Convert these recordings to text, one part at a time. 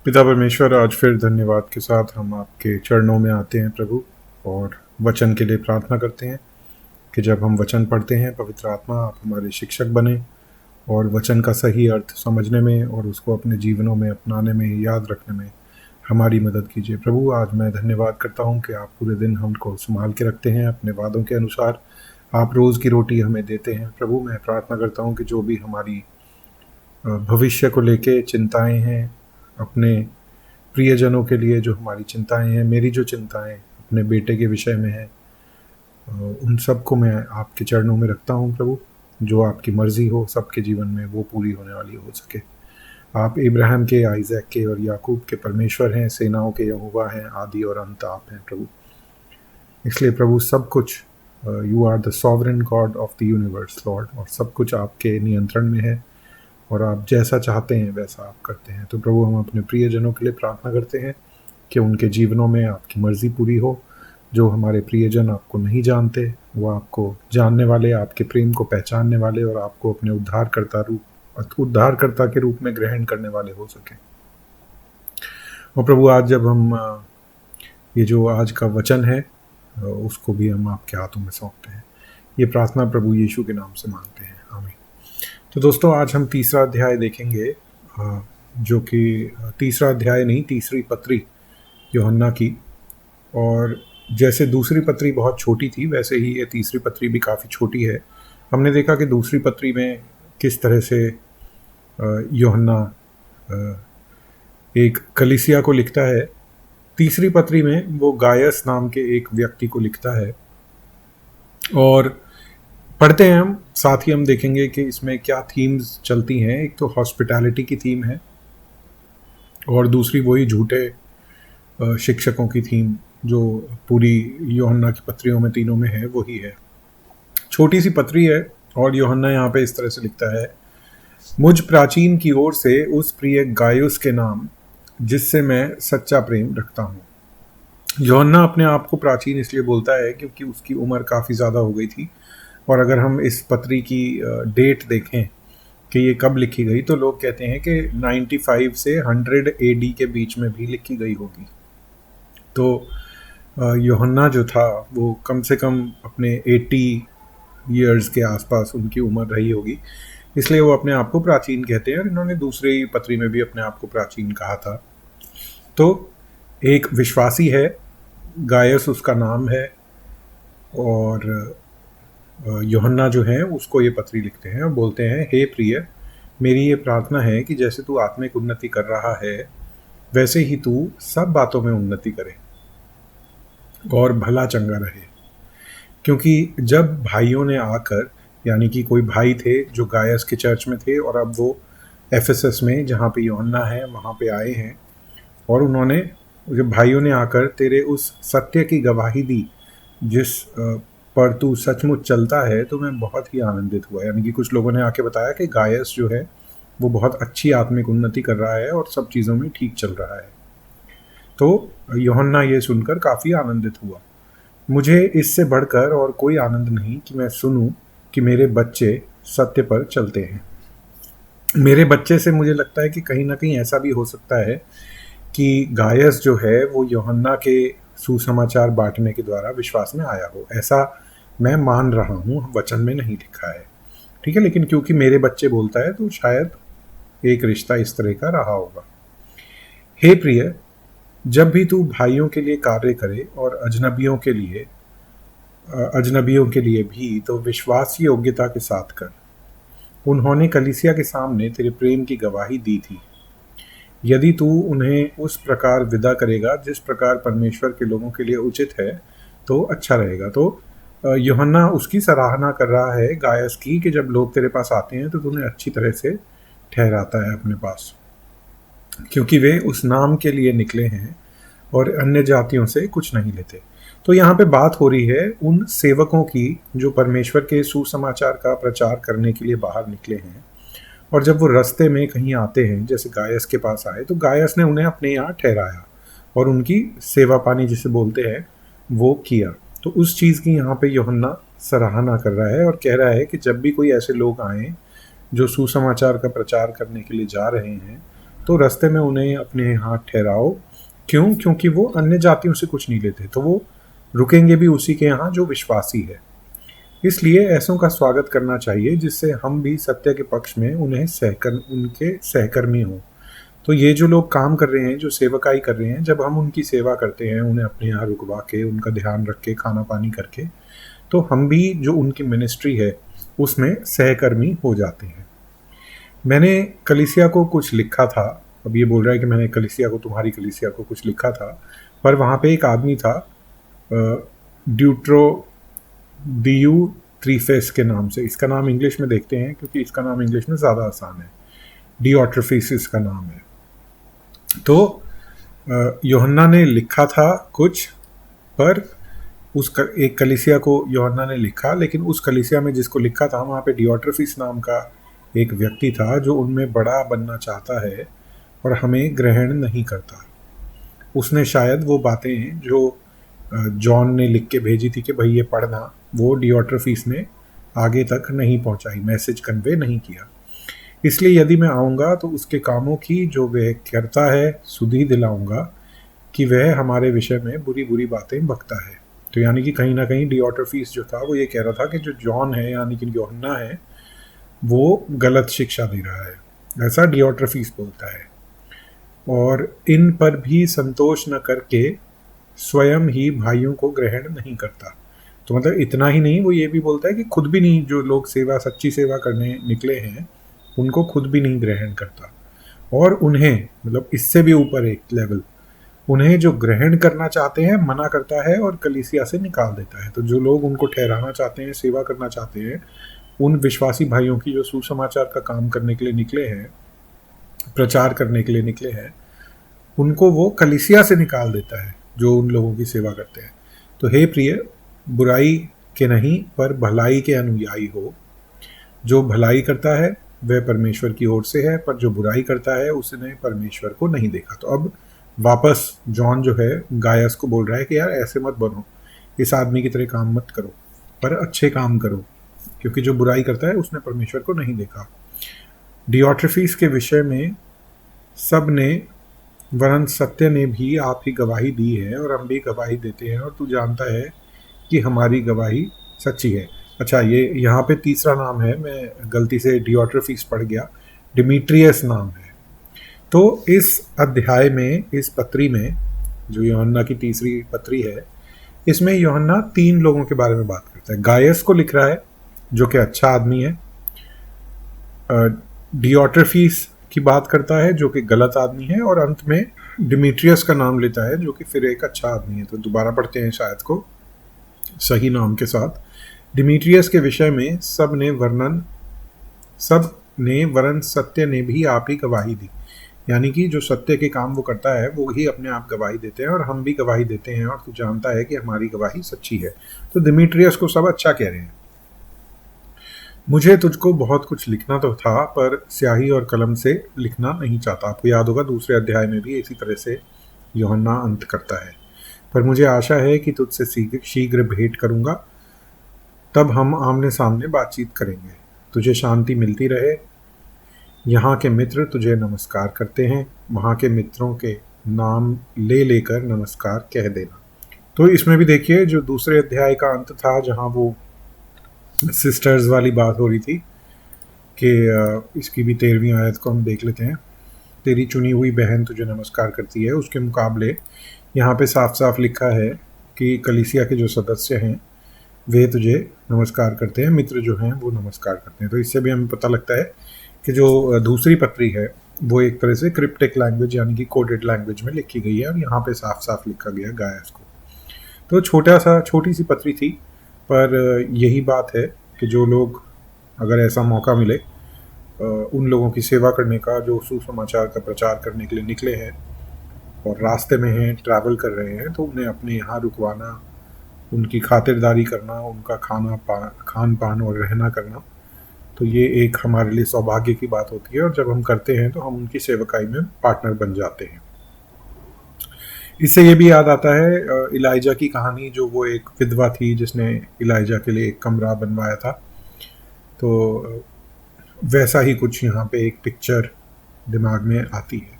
पिता परमेश्वर, आज फिर धन्यवाद के साथ हम आपके चरणों में आते हैं प्रभु, और वचन के लिए प्रार्थना करते हैं कि जब हम वचन पढ़ते हैं, पवित्र आत्मा आप हमारे शिक्षक बने और वचन का सही अर्थ समझने में और उसको अपने जीवनों में अपनाने में, याद रखने में हमारी मदद कीजिए प्रभु। आज मैं धन्यवाद करता हूँ कि आप पूरे दिन हमको संभाल के रखते हैं, अपने वादों के अनुसार आप रोज़ की रोटी हमें देते हैं प्रभु। मैं प्रार्थना करता हूँ कि जो भी हमारी भविष्य को लेके चिंताएं हैं, अपने प्रियजनों के लिए जो हमारी चिंताएं हैं, मेरी जो चिंताएं अपने बेटे के विषय में हैं, उन सब को मैं आपके चरणों में रखता हूं प्रभु। जो आपकी मर्ज़ी हो सबके जीवन में वो पूरी होने वाली हो सके। आप इब्राहिम के, आइज़ैक के और याकूब के परमेश्वर हैं, सेनाओं के यहोवा हैं, आदि और अंत आप हैं प्रभु। इसलिए प्रभु सब कुछ, you are the sovereign god of the universe lord, और सब कुछ आपके नियंत्रण में है और आप जैसा चाहते हैं वैसा आप करते हैं। तो प्रभु, हम अपने प्रियजनों के लिए प्रार्थना करते हैं कि उनके जीवनों में आपकी मर्ज़ी पूरी हो। जो हमारे प्रियजन आपको नहीं जानते, वो आपको जानने वाले, आपके प्रेम को पहचानने वाले और आपको अपने उद्धारकर्ता के रूप में ग्रहण करने वाले हो सके। और प्रभु, आज जब हम ये जो आज का वचन है उसको भी हम आपके हाथों में सौंपते हैं। ये प्रार्थना प्रभु यीशु के नाम से मांगते हैं, आमीन। तो दोस्तों, आज हम तीसरा अध्याय देखेंगे, जो कि तीसरा अध्याय नहीं, तीसरी पत्री यूहन्ना की। और जैसे दूसरी पत्री बहुत छोटी थी, वैसे ही ये तीसरी पत्री भी काफ़ी छोटी है। हमने देखा कि दूसरी पत्री में किस तरह से यूहन्ना एक कलीसिया को लिखता है। तीसरी पत्री में वो गायस नाम के एक व्यक्ति को लिखता है। और पढ़ते हैं हम, साथ ही हम देखेंगे कि इसमें क्या थीम्स चलती हैं। एक तो हॉस्पिटैलिटी की थीम है और दूसरी वही झूठे शिक्षकों की थीम जो पूरी यूहन्ना की पत्रियों में, तीनों में है, वही है। छोटी सी पत्री है और यूहन्ना यहाँ पे इस तरह से लिखता है, मुझ प्राचीन की ओर से उस प्रिय गायुस के नाम जिससे मैं सच्चा प्रेम रखता हूँ। यूहन्ना अपने आप को प्राचीन इसलिए बोलता है क्योंकि उसकी उम्र काफ़ी ज़्यादा हो गई थी। और अगर हम इस पत्री की डेट देखें कि ये कब लिखी गई, तो लोग कहते हैं कि 95 से 100 AD के बीच में भी लिखी गई होगी। तो यूहन्ना जो था वो कम से कम अपने 80 ईयर्स के आसपास उनकी उम्र रही होगी, इसलिए वो अपने आप को प्राचीन कहते हैं। और इन्होंने दूसरी पत्री में भी अपने आप को प्राचीन कहा था। तो एक विश्वासी है, गायस उसका नाम है, और यूहन्ना जो है उसको ये पत्री लिखते हैं और बोलते हैं, हे प्रिय, मेरी ये प्रार्थना है कि जैसे तू आत्मिक उन्नति कर रहा है वैसे ही तू सब बातों में उन्नति करे और भला चंगा रहे। क्योंकि जब भाइयों ने आकर, यानी कि कोई भाई थे जो गायस के चर्च में थे और अब वो एफेसस में जहाँ पे यूहन्ना है वहाँ पे आए हैं, और उन्होंने, जब भाइयों ने आकर तेरे उस सत्य की गवाही दी जिस पर तू सचमुच चलता है, तो मैं बहुत ही आनंदित हुआ। यानी कि कुछ लोगों ने आके बताया कि गायस जो है वो बहुत अच्छी आत्मिक उन्नति कर रहा है और सब चीज़ों में ठीक चल रहा है। तो यूहन्ना ये सुनकर काफ़ी आनंदित हुआ। मुझे इससे बढ़कर और कोई आनंद नहीं कि मैं सुनूं कि मेरे बच्चे सत्य पर चलते हैं। मेरे बच्चे से मुझे लगता है कि कहीं ना कहीं ऐसा भी हो सकता है कि गायस जो है वो यूहन्ना के सुसमाचार बांटने के द्वारा विश्वास में आया हो। ऐसा मैं मान रहा हूँ, वचन में नहीं लिखा है, ठीक है, लेकिन क्योंकि मेरे बच्चे बोलता है तो शायद एक रिश्ता इस तरह का रहा होगा। हे प्रिय, जब भी तू भाइयों के लिए कार्य करे और अजनबियों के लिए भी, तो विश्वास की योग्यता के साथ कर। उन्होंने कलीसिया के सामने तेरे प्रेम की गवाही दी थी। यदि तू उन्हें उस प्रकार विदा करेगा जिस प्रकार परमेश्वर के लोगों के लिए उचित है, तो अच्छा रहेगा। तो यूहन्ना उसकी सराहना कर रहा है गायस की, कि जब लोग तेरे पास आते हैं तो तू उन्हें अच्छी तरह से ठहराता है अपने पास, क्योंकि वे उस नाम के लिए निकले हैं और अन्य जातियों से कुछ नहीं लेते। तो यहाँ पे बात हो रही है उन सेवकों की जो परमेश्वर के सुसमाचार का प्रचार करने के लिए बाहर निकले हैं, और जब वो रास्ते में कहीं आते हैं, जैसे गायस के पास आए, तो गायस ने उन्हें अपने यहाँ ठहराया और उनकी सेवा पानी जिसे बोलते हैं वो किया। तो उस चीज़ की यहाँ पे यूहन्ना सराहना कर रहा है और कह रहा है कि जब भी कोई ऐसे लोग आएँ जो सुसमाचार का प्रचार करने के लिए जा रहे हैं, तो रास्ते में उन्हें अपने यहाँ ठहराओ। क्यों? क्योंकि वो अन्य जातियों से कुछ नहीं लेते, तो वो रुकेंगे भी उसी के यहाँ जो विश्वासी है। इसलिए ऐसों का स्वागत करना चाहिए जिससे हम भी सत्य के पक्ष में उनके सहकर्मी हों। तो ये जो लोग काम कर रहे हैं, जो सेवकाई कर रहे हैं, जब हम उनकी सेवा करते हैं, उन्हें अपने यहाँ रुकवा के, उनका ध्यान रख के, खाना पानी करके, तो हम भी जो उनकी मिनिस्ट्री है उसमें सहकर्मी हो जाते हैं। मैंने कलीसिया को कुछ लिखा था। अब ये बोल रहा है कि मैंने कलीसिया को, तुम्हारी कलीसिया को कुछ लिखा था, पर वहाँ पे एक आदमी था डीयू थ्रीफेस के नाम से। इसका नाम इंग्लिश में देखते हैं क्योंकि इसका नाम इंग्लिश में ज़्यादा आसान है। डियोट्रोफिस इसका नाम है। तो यूहन्ना ने लिखा था कुछ, पर एक कलीसिया को यूहन्ना ने लिखा, लेकिन उस कलीसिया में जिसको लिखा था वहाँ पे डियोट्रोफिस नाम का एक व्यक्ति था जो उनमें बड़ा बनना चाहता है और हमें ग्रहण नहीं करता। उसने शायद वो बातें जो जॉन ने लिख के भेजी थी कि भाई ये पढ़ना, वो डियोट्रोफिस ने आगे तक नहीं पहुंचाई, मैसेज कन्वे नहीं किया। इसलिए यदि मैं आऊँगा तो उसके कामों की जो वह करता है सुधि दिलाऊंगा कि वह हमारे विषय में बुरी बुरी बातें बकता है। तो यानी कि कहीं ना कहीं डियोट्रोफिस जो था वो ये कह रहा था कि जो जॉन है यानी कि यूहन्ना है वो गलत शिक्षा दे रहा है, ऐसा डियोट्रोफिस बोलता है। और इन पर भी संतोष न करके स्वयं ही भाइयों को ग्रहण नहीं करता। तो मतलब इतना ही नहीं, वो ये भी बोलता है कि खुद भी नहीं, जो लोग सच्ची सेवा करने निकले हैं उनको खुद भी नहीं ग्रहण करता। और उन्हें, मतलब इससे भी ऊपर एक लेवल, उन्हें जो ग्रहण करना चाहते हैं मना करता है और कलीसिया से निकाल देता है। तो जो लोग उनको ठहराना चाहते हैं, सेवा करना चाहते हैं, उन विश्वासी भाइयों की जो सुसमाचार का काम करने के लिए निकले हैं, प्रचार करने के लिए निकले हैं, उनको वो कलीसिया से निकाल देता है जो उन लोगों की सेवा करते हैं। तो हे प्रिय, बुराई के नहीं पर भलाई के अनुयायी हो। जो भलाई करता है वह परमेश्वर की ओर से है, पर जो बुराई करता है उसने परमेश्वर को नहीं देखा। तो अब वापस जॉन जो है गायस को बोल रहा है कि यार ऐसे मत बनो, इस आदमी की तरह काम मत करो, पर अच्छे काम करो, क्योंकि जो बुराई करता है उसने परमेश्वर को नहीं देखा। डियोट्रोफिस के विषय में सब ने, वरन सत्य ने भी आप ही गवाही दी है और हम भी गवाही देते हैं, और तू जानता है कि हमारी गवाही सच्ची है। अच्छा, ये यहाँ पे तीसरा नाम है, मैं गलती से डियोट्रोफिस पढ़ गया, डिमीट्रियस नाम है। तो इस अध्याय में, इस पत्री में, जो यूहन्ना की तीसरी पत्री है, इसमें यूहन्ना 3 लोगों के बारे में बात करता है। गायस को लिख रहा है जो कि अच्छा आदमी है, डियोट्रोफिस की बात करता है जो कि गलत आदमी है, और अंत में डिमीट्रियस का नाम लेता है जो कि फिर एक अच्छा आदमी है। तो दोबारा पढ़ते हैं शायद को सही नाम के साथ। डिमीट्रियस के विषय में सब ने वरन सत्य ने भी आप ही गवाही दी। यानी कि जो सत्य के काम वो करता है वो ही अपने आप गवाही देते हैं, और हम भी गवाही देते हैं, और तू जानता है कि हमारी गवाही सच्ची है। तो डिमीट्रियस को सब अच्छा कह रहे हैं। मुझे तुझको बहुत कुछ लिखना तो था, पर स्याही और कलम से लिखना नहीं चाहता। आपको याद होगा दूसरे अध्याय में भी इसी तरह से यूहन्ना अंत करता है। पर मुझे आशा है कि तुझसे शीघ्र भेंट करूंगा, तब हम आमने सामने बातचीत करेंगे। तुझे शांति मिलती रहे। यहाँ के मित्र तुझे नमस्कार करते हैं, वहाँ के मित्रों के नाम ले लेकर नमस्कार कह देना। तो इसमें भी देखिए जो दूसरे अध्याय का अंत था, जहाँ वो सिस्टर्स वाली बात हो रही थी, कि इसकी भी 13वीं आयत को हम देख लेते हैं। तेरी चुनी हुई बहन तुझे नमस्कार करती है। उसके मुकाबले यहाँ पे साफ साफ लिखा है कि कलीसिया के जो सदस्य हैं वे तुझे नमस्कार करते हैं, मित्र जो हैं वो नमस्कार करते हैं। तो इससे भी हमें पता लगता है कि जो दूसरी पत्री है वो एक तरह से क्रिप्टिक लैंग्वेज यानी कि कोडेड लैंग्वेज में लिखी गई है, और यहाँ पे साफ साफ लिखा गया गायस को। तो छोटी सी पत्री थी, पर यही बात है कि जो लोग, अगर ऐसा मौका मिले उन लोगों की सेवा करने का जो सुसमाचार का प्रचार करने के लिए निकले हैं और रास्ते में हैं, ट्रैवल कर रहे हैं, तो उन्हें अपने यहाँ रुकवाना, उनकी खातिरदारी करना, उनका खान पान और रहना करना, तो ये एक हमारे लिए सौभाग्य की बात होती है। और जब हम करते हैं तो हम उनकी सेवकाई में पार्टनर बन जाते हैं। इससे ये भी याद आता है इलाइजा की कहानी, जो वो एक विधवा थी जिसने इलाइजा के लिए एक कमरा बनवाया था। तो वैसा ही कुछ यहाँ पे एक पिक्चर दिमाग में आती है।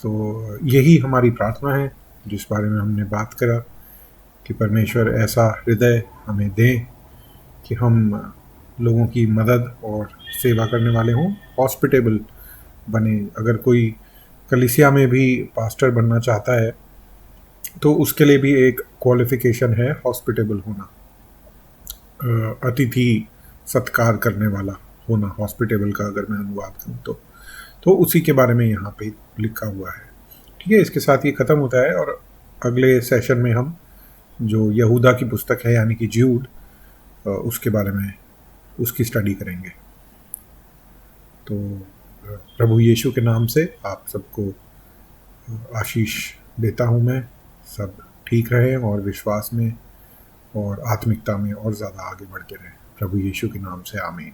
तो यही हमारी प्रार्थना है जिस बारे में हमने बात करा कि परमेश्वर ऐसा हृदय हमें दें कि हम लोगों की मदद और सेवा करने वाले हों, हॉस्पिटेबल बने। अगर कोई कलीसिया में भी पास्टर बनना चाहता है तो उसके लिए भी एक क्वालिफिकेशन है हॉस्पिटेबल होना, अतिथि सत्कार करने वाला होना। हॉस्पिटेबल का अगर मैं अनुवाद करूँ तो उसी के बारे में यहाँ पे लिखा हुआ है। ठीक है, इसके साथ ये ख़त्म होता है और अगले सेशन में हम जो यहूदा की पुस्तक है यानी कि ज्यूड, उसके बारे में उसकी स्टडी करेंगे। तो प्रभु यीशु के नाम से आप सबको आशीष देता हूँ मैं। सब ठीक रहें और विश्वास में और आत्मिकता में और ज़्यादा आगे बढ़ते रहें। प्रभु यीशु के नाम से आमीन।